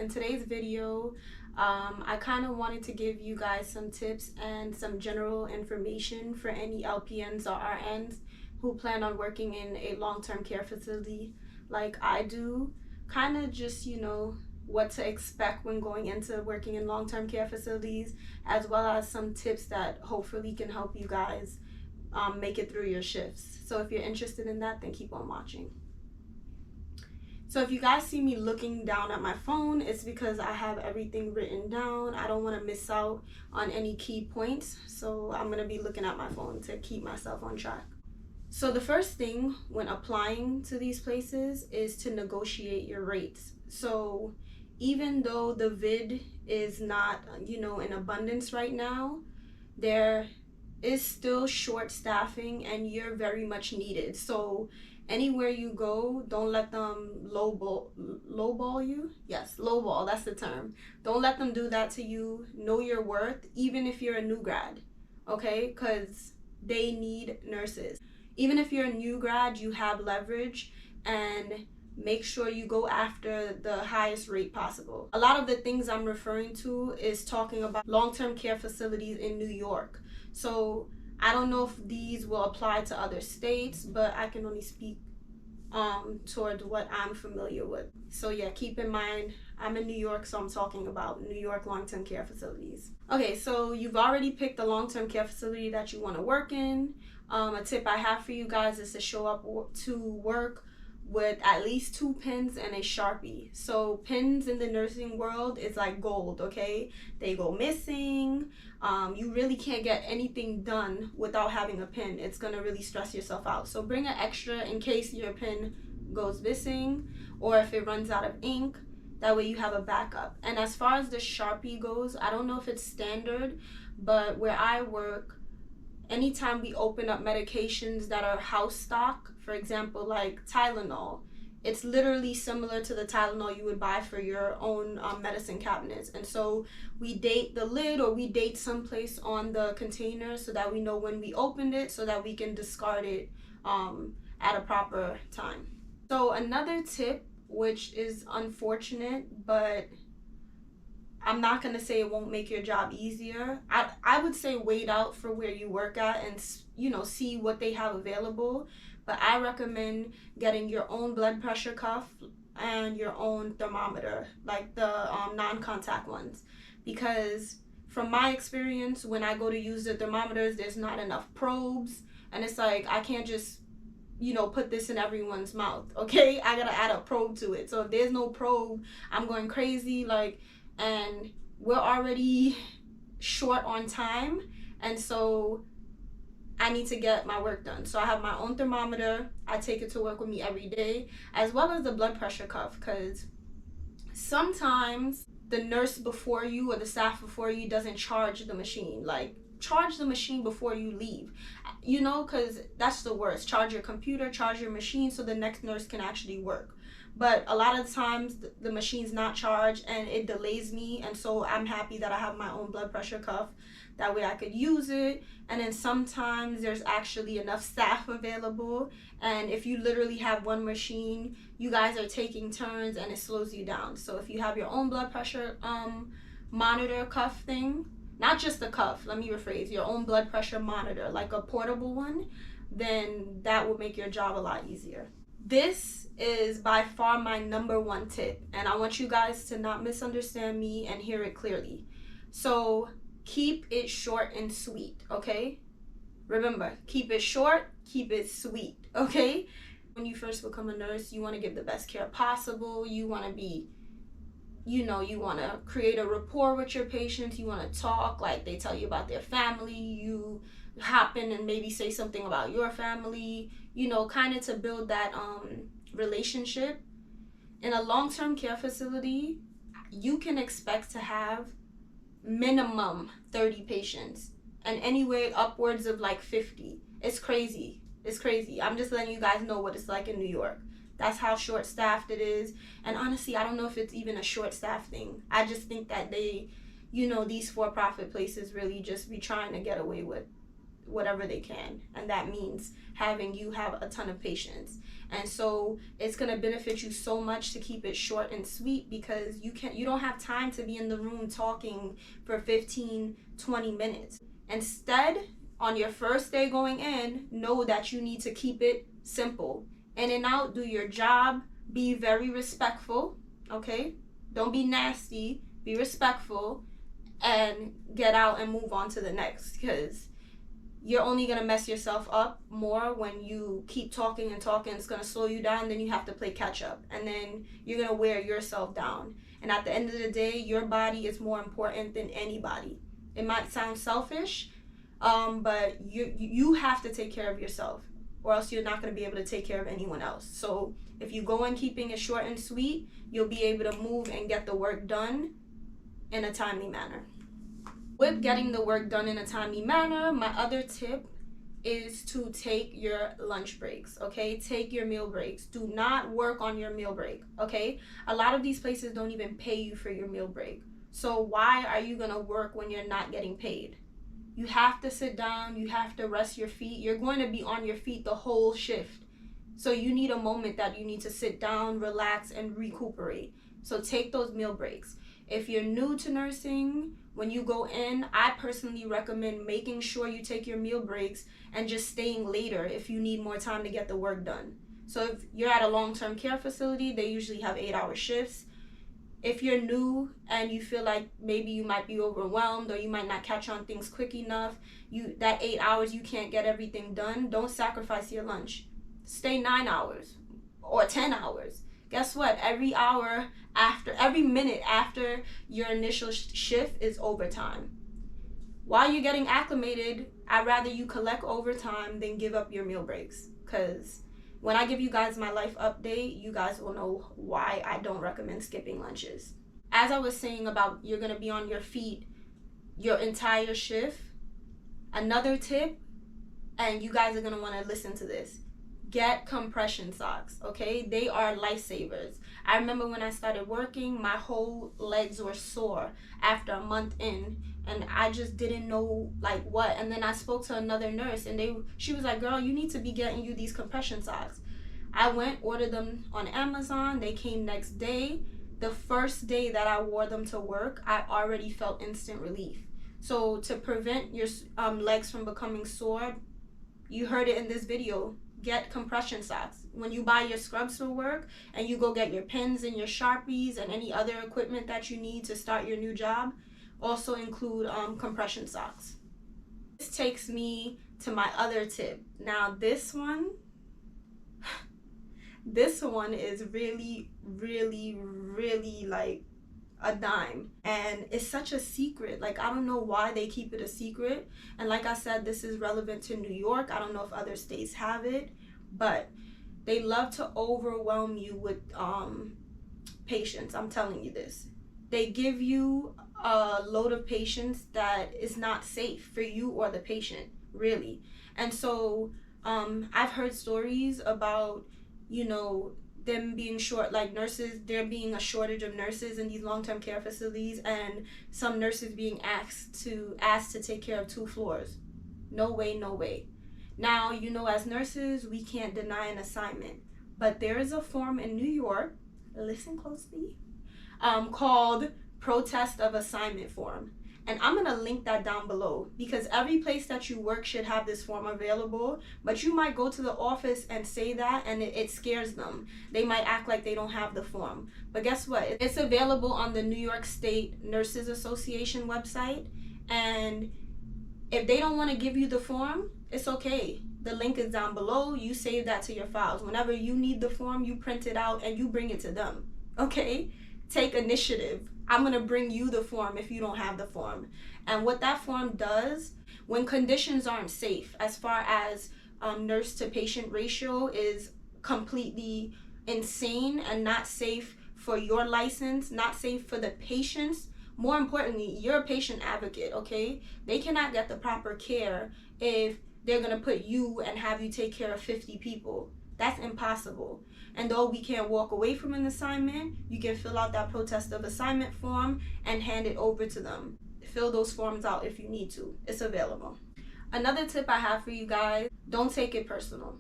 in today's video, I kind of wanted to give you guys some tips and some general information for any LPNs or RNs who plan on working in a long-term care facility like I do. Kind of just, what to expect when going into working in long-term care facilities, as well as some tips that hopefully can help you guys make it through your shifts. So if you're interested in that, then keep on watching. So if you guys see me looking down at my phone, it's because I have everything written down. I don't want to miss out on any key points, so I'm going to be looking at my phone to keep myself on track. So the first thing when applying to these places is to negotiate your rates. So even though the vid is not, in abundance right now, there is still short staffing and you're very much needed. So anywhere you go, don't let them lowball you. Yes, lowball, that's the term. Don't let them do that to you. Know your worth, even if you're a new grad, okay? Because they need nurses. Even if you're a new grad, you have leverage, and make sure you go after the highest rate possible. A lot of the things I'm referring to is talking about long-term care facilities in New York. So I don't know if these will apply to other states, but I can only speak toward what I'm familiar with. So yeah, keep in mind, I'm in New York, so I'm talking about New York long-term care facilities. Okay, so you've already picked the long-term care facility that you want to work in. A tip I have for you guys is to show up to work with at least 2 pens and a Sharpie. So pens in the nursing world is like gold, okay? They go missing. You really can't get anything done without having a pen. It's gonna really stress yourself out. So bring an extra in case your pen goes missing or if it runs out of ink. That way you have a backup. And as far as the Sharpie goes, I don't know if it's standard, but where I work, anytime we open up medications that are house stock, for example, like Tylenol, it's literally similar to the Tylenol you would buy for your own medicine cabinets. And so we date the lid, or we date someplace on the container so that we know when we opened it, so that we can discard it at a proper time. So another tip, which is unfortunate, but I'm not going to say it won't make your job easier. I would say wait out for where you work at and, see what they have available. But I recommend getting your own blood pressure cuff and your own thermometer, like the non-contact ones. Because from my experience, when I go to use the thermometers, there's not enough probes. And it's like, I can't just, put this in everyone's mouth, okay? I got to add a probe to it. So if there's no probe, I'm going crazy, and we're already short on time, and so I need to get my work done. So I have my own thermometer. I take it to work with me every day, as well as the blood pressure cuff, because sometimes the nurse before you or the staff before you doesn't charge the machine. Like, charge the machine before you leave, because that's the worst. Charge your computer, charge your machine, so the next nurse can actually work. But a lot of times the machine's not charged and it delays me, and so I'm happy that I have my own blood pressure cuff. That way I could use it. And then sometimes there's actually enough staff available, and if you literally have one machine, you guys are taking turns and it slows you down. So if you have your own blood pressure monitor cuff thing, not just the cuff, let me rephrase, your own blood pressure monitor, like a portable one, then that will make your job a lot easier. This is by far my number one tip, and I want you guys to not misunderstand me and hear it clearly. So keep it short and sweet, okay? Remember, keep it short, keep it sweet, okay? When you first become a nurse, you want to give the best care possible. You want to be, you want to create a rapport with your patients. You want to talk, like they tell you about their family. You hop in and maybe say something about your family, kind of to build that relationship. In a long-term care facility, you can expect to have minimum 30 patients and anywhere upwards of like 50. It's crazy. I'm just letting you guys know what it's like in New York. That's how short-staffed it is. And honestly, I don't know if it's even a short-staffed thing. I just think that they, these for-profit places really just be trying to get away with whatever they can, and that means having you have a ton of patience. And so it's going to benefit you so much to keep it short and sweet, because you don't have time to be in the room talking for 15-20 minutes. Instead, on your first day going in, know that you need to keep it simple. In and out, do your job, be very respectful, okay? Don't be nasty, be respectful, and get out and move on to the next, because you're only going to mess yourself up more when you keep talking and talking. It's going to slow you down, then you have to play catch up, and then you're going to wear yourself down. And at the end of the day, your body is more important than anybody. It might sound selfish, but you have to take care of yourself, or else you're not going to be able to take care of anyone else. So if you go in keeping it short and sweet, you'll be able to move and get the work done in a timely manner. With getting the work done in a timely manner, my other tip is to take your lunch breaks, okay? Take your meal breaks. Do not work on your meal break, okay? A lot of these places don't even pay you for your meal break. So why are you gonna work when you're not getting paid? You have to sit down, you have to rest your feet. You're going to be on your feet the whole shift. So you need a moment that you need to sit down, relax, and recuperate. So take those meal breaks. If you're new to nursing, when you go in, I personally recommend making sure you take your meal breaks and just staying later if you need more time to get the work done. So if you're at a long-term care facility, they usually have 8-hour shifts. If you're new and you feel like maybe you might be overwhelmed or you might not catch on things quick enough, that 8 hours you can't get everything done, don't sacrifice your lunch. Stay 9 hours or 10 hours. Guess what? Every minute after your initial shift is overtime. While you're getting acclimated, I'd rather you collect overtime than give up your meal breaks. Because when I give you guys my life update, you guys will know why I don't recommend skipping lunches. As I was saying about you're going to be on your feet your entire shift, another tip, and you guys are going to want to listen to this. Get compression socks, okay? They are lifesavers. I remember when I started working, my whole legs were sore after a month in, and I just didn't know like what. And then I spoke to another nurse, and she was like, girl, you need to be getting you these compression socks. I went, ordered them on Amazon. They came next day. The first day that I wore them to work, I already felt instant relief. So to prevent your legs from becoming sore, you heard it in this video, get compression socks. When you buy your scrubs for work and you go get your pens and your Sharpies and any other equipment that you need to start your new job, also include compression socks. This takes me to my other tip. Now this one is really, really, really like a dime, and it's such a secret. Like, I don't know why they keep it a secret. And like I said, this is relevant to New York. I don't know if other states have it, but they love to overwhelm you with patients. I'm telling you this. They give you a load of patients that is not safe for you or the patient, really. And so I've heard stories about, them being short, like nurses, there being a shortage of nurses in these long-term care facilities, and some nurses being asked to take care of 2 floors. No way, no way. Now, as nurses, we can't deny an assignment, but there is a form in New York, listen closely, called Protest of Assignment Form. And I'm going to link that down below, because every place that you work should have this form available. But you might go to the office and say that, and it scares them. They might act like they don't have the form. But guess what? It's available on the New York State Nurses Association website. And if they don't want to give you the form, it's okay. The link is down below. You save that to your files. Whenever you need the form, you print it out and you bring it to them. Okay? Take initiative. I'm going to bring you the form if you don't have the form. And what that form does, when conditions aren't safe, as far as nurse to patient ratio is completely insane and not safe for your license, not safe for the patients. More importantly, you're a patient advocate, okay? They cannot get the proper care if they're going to put you and have you take care of 50 people. That's impossible. And though we can't walk away from an assignment, you can fill out that protest of assignment form and hand it over to them. Fill those forms out if you need to. It's available. Another tip I have for you guys, don't take it personal.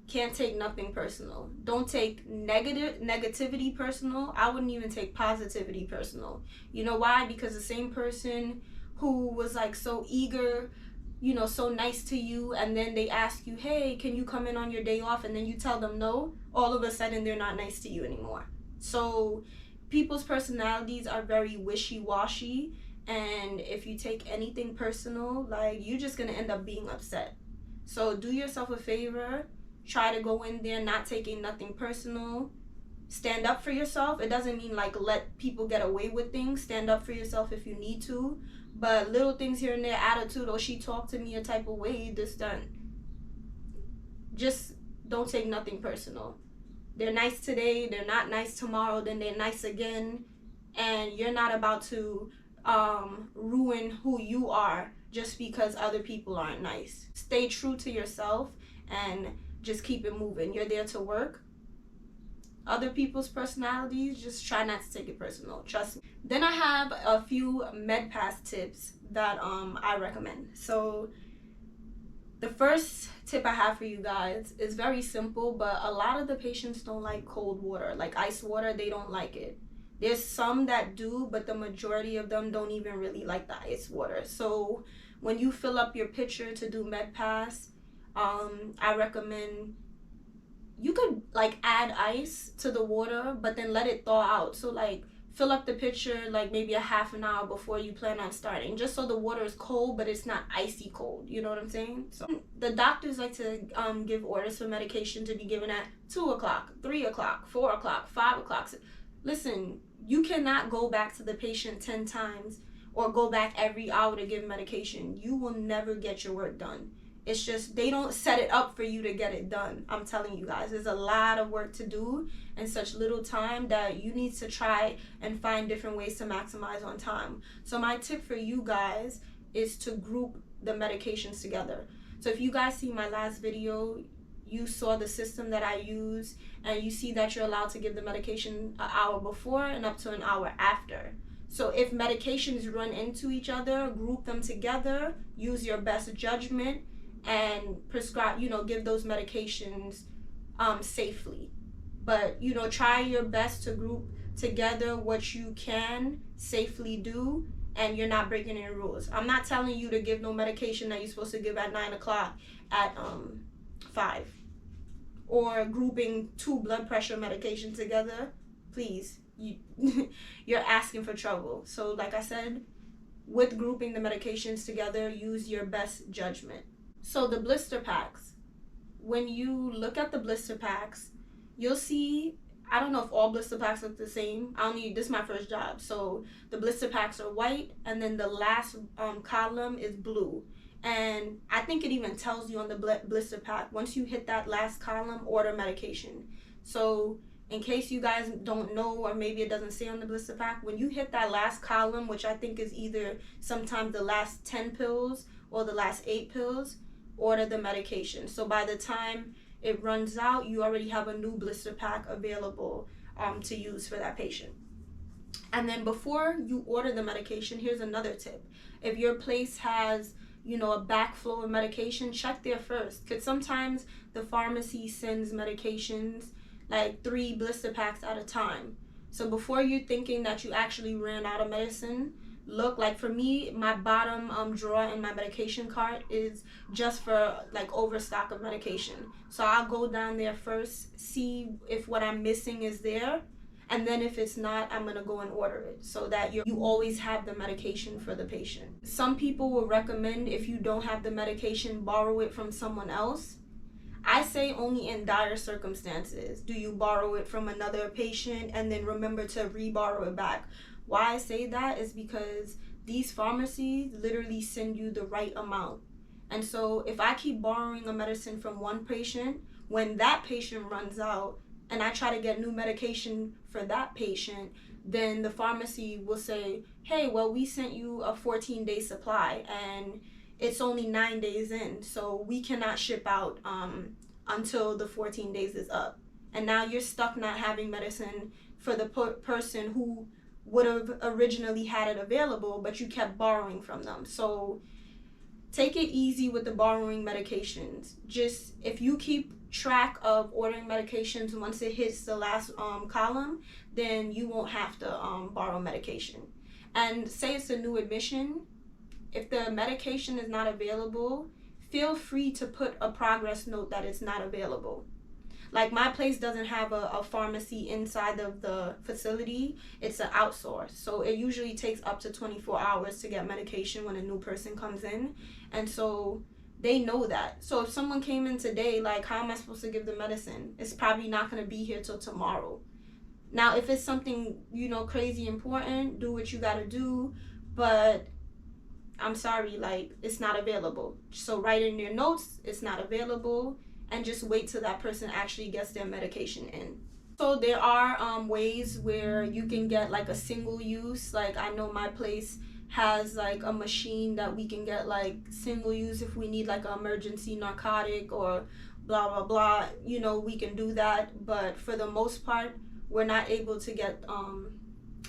Can't take nothing personal. Don't take negativity personal. I wouldn't even take positivity personal. You know why? Because the same person who was like so eager, you know, so nice to you, and then they ask you, hey, can you come in on your day off, and then you tell them no, all of a sudden they're not nice to you anymore. So people's personalities are very wishy-washy, and if you take anything personal, like, you're just gonna end up being upset. So do yourself a favor, try to go in there not taking nothing personal. Stand up for yourself. It doesn't mean like let people get away with things. Stand up for yourself if you need to. But little things here and there, attitude, or she talked to me a type of way, this done. Just don't take nothing personal. They're nice today, they're not nice tomorrow, then they're nice again. And you're not about to ruin who you are just because other people aren't nice. Stay true to yourself and just keep it moving. You're there to work. Other people's personalities, just try not to take it personal. Trust me. Then I have a few MedPass tips that I recommend. So the first tip I have for you guys is very simple, but a lot of the patients don't like cold water. Like ice water, they don't like it. There's some that do, but the majority of them don't even really like the ice water. So when you fill up your pitcher to do MedPass, I recommend you could like add ice to the water, but then let it thaw out. So like fill up the pitcher like maybe a half an hour before you plan on starting, just so the water is cold but it's not icy cold. You know what I'm saying? So the doctors like to give orders for medication to be given at 2 o'clock, 3 o'clock, 4 o'clock, 5 o'clock. Listen, you cannot go back to the patient 10 times or go back every hour to give medication. You will never get your work done. It's just they don't set it up for you to get it done. I'm telling you guys, there's a lot of work to do in such little time that you need to try and find different ways to maximize on time. So my tip for you guys is to group the medications together. So if you guys see my last video, you saw the system that I use, and you see that you're allowed to give the medication an hour before and up to an hour after. So if medications run into each other, group them together, use your best judgment, and prescribe, give those medications safely. But try your best to group together what you can safely do, and you're not breaking any rules. I'm not telling you to give no medication that you're supposed to give at 9 o'clock at 5, or grouping 2 blood pressure medications together. Please, you're asking for trouble. So like I said, with grouping the medications together, use your best judgment. So the blister packs, when you look at the blister packs, you'll see, I don't know if all blister packs look the same. This is my first job. So the blister packs are white, and then the last column is blue. And I think it even tells you on the blister pack, once you hit that last column, order medication. So in case you guys don't know, or maybe it doesn't say on the blister pack, when you hit that last column, which I think is either sometimes the last 10 pills or the last 8 pills, order the medication. So by the time it runs out, you already have a new blister pack available to use for that patient. And then before you order the medication, here's another tip. If your place has a backflow of medication, check there first, because sometimes the pharmacy sends medications like 3 blister packs at a time. So before you're thinking that you actually ran out of medicine, look. Like for me, my bottom drawer in my medication cart is just for like overstock of medication. So I'll go down there first, see if what I'm missing is there, and then if it's not, I'm gonna go and order it, so that you always have the medication for the patient. Some people will recommend, if you don't have the medication, borrow it from someone else. I say only in dire circumstances do you borrow it from another patient and then remember to re-borrow it back. Why I say that is because these pharmacies literally send you the right amount. And so if I keep borrowing a medicine from one patient, when that patient runs out and I try to get new medication for that patient, then the pharmacy will say, hey, well, we sent you a 14-day supply and it's only 9 days in, so we cannot ship out until the 14 days is up. And now you're stuck not having medicine for the person who would have originally had it available, but you kept borrowing from them. So take it easy with the borrowing medications. Just if you keep track of ordering medications, once it hits the last column, then you won't have to borrow medication. And say it's a new admission, if the medication is not available, feel free to put a progress note that it's not available. Like, my place doesn't have a pharmacy inside of the facility. It's an outsource. So it usually takes up to 24 hours to get medication when a new person comes in. And so they know that. So if someone came in today, like, how am I supposed to give the medicine? It's probably not going to be here till tomorrow. Now, if it's something, you know, crazy important, do what you got to do. But I'm sorry, like, it's not available. So write in your notes, it's not available. And just wait till that person actually gets their medication in. So there are ways where you can get like a single use. Like, I know my place has like a machine that we can get like single use if we need like an emergency narcotic or blah blah blah. You know, we can do that. But for the most part, we're not able to get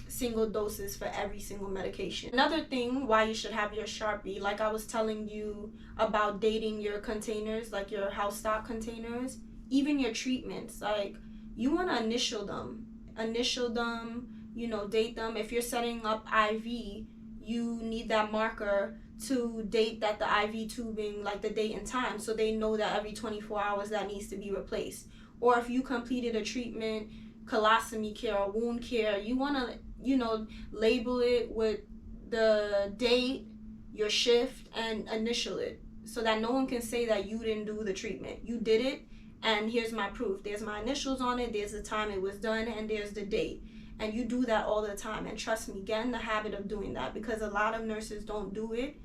single doses for every single medication. Another thing why you should have your Sharpie, like I was telling you about dating your containers, like your house stock containers, even your treatments, like you want to initial them, you know, date them. If you're setting up IV, you need that marker to date that the IV tubing, like the date and time, so they know that every 24 hours that needs to be replaced. Or if you completed a treatment, colostomy care or wound care, you want to, you know, label it with the date, your shift, and initial it so that no one can say that you didn't do the treatment. You did it, and here's my proof. There's my initials on it, there's the time it was done, and there's the date. And you do that all the time. And trust me, get in the habit of doing that, because a lot of nurses don't do it,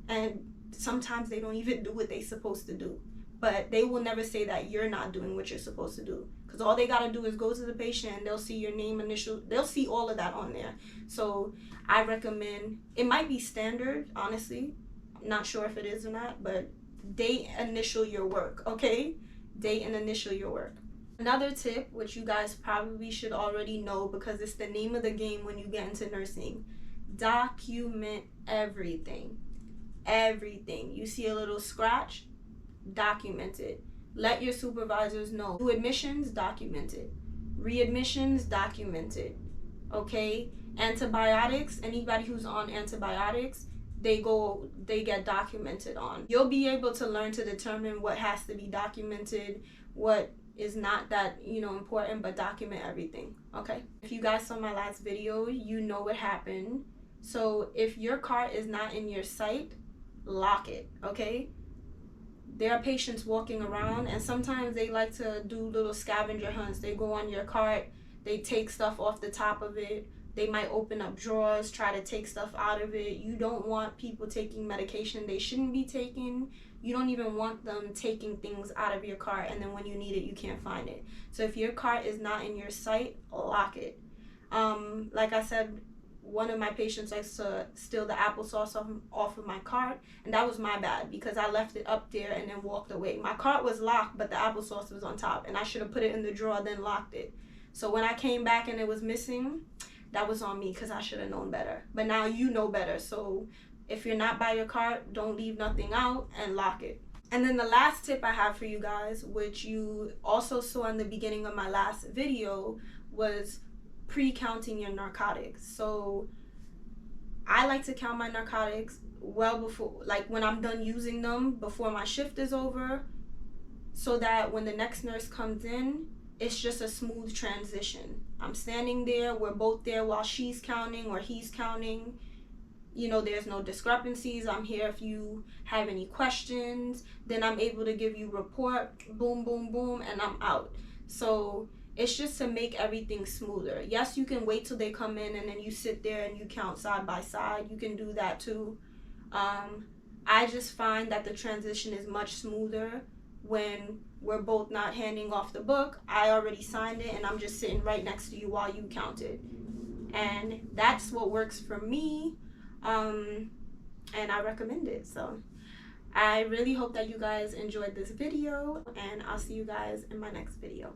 and sometimes they don't even do what they're supposed to do. But they will never say that you're not doing what you're supposed to do. Because all they got to do is go to the patient and they'll see your name, initial, they'll see all of that on there. So I recommend, it might be standard, honestly. I'm not sure if it is or not, but date, initial your work, okay? Date and initial your work. Another tip, which you guys probably should already know because it's the name of the game when you get into nursing, document everything. Everything. You see a little scratch? Document it. Let your supervisors know. New admissions, document it. Readmissions, document it. Okay? Antibiotics, anybody who's on antibiotics, they get documented on. You'll be able to learn to determine what has to be documented, what is not that, you know, important, but document everything. Okay? If you guys saw my last video, you know what happened. So if your cart is not in your sight, lock it, okay? There are patients walking around, and sometimes they like to do little scavenger hunts. They go on your cart, they take stuff off the top of it, they might open up drawers, try to take stuff out of it. You don't want people taking medication they shouldn't be taking. You don't even want them taking things out of your cart, and then when you need it, you can't find it. So if your cart is not in your sight, lock it. Like I said, one of my patients likes to steal the applesauce off of my cart, and that was my bad because I left it up there and then walked away. My cart was locked, but the applesauce was on top, and I should have put it in the drawer, then locked it. So when I came back and it was missing, that was on me because I should have known better. But now you know better, so if you're not by your cart, don't leave nothing out and lock it. And then the last tip I have for you guys, which you also saw in the beginning of my last video, was pre-counting your narcotics. So I like to count my narcotics well before, like when I'm done using them, before my shift is over, so that when the next nurse comes in, it's just a smooth transition. I'm standing there, we're both there while she's counting or he's counting. You know, there's no discrepancies. I'm here if you have any questions. Then I'm able to give you report, boom, boom, boom, and I'm out. So it's just to make everything smoother. Yes, you can wait till they come in and then you sit there and you count side by side. You can do that too. I just find that the transition is much smoother when we're both not handing off the book. I already signed it and I'm just sitting right next to you while you count it. And that's what works for me. And I recommend it. So I really hope that you guys enjoyed this video, and I'll see you guys in my next video.